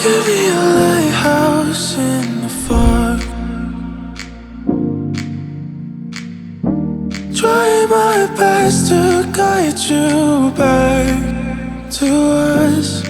could be a lighthouse in the fog, trying my best to guide you back to us.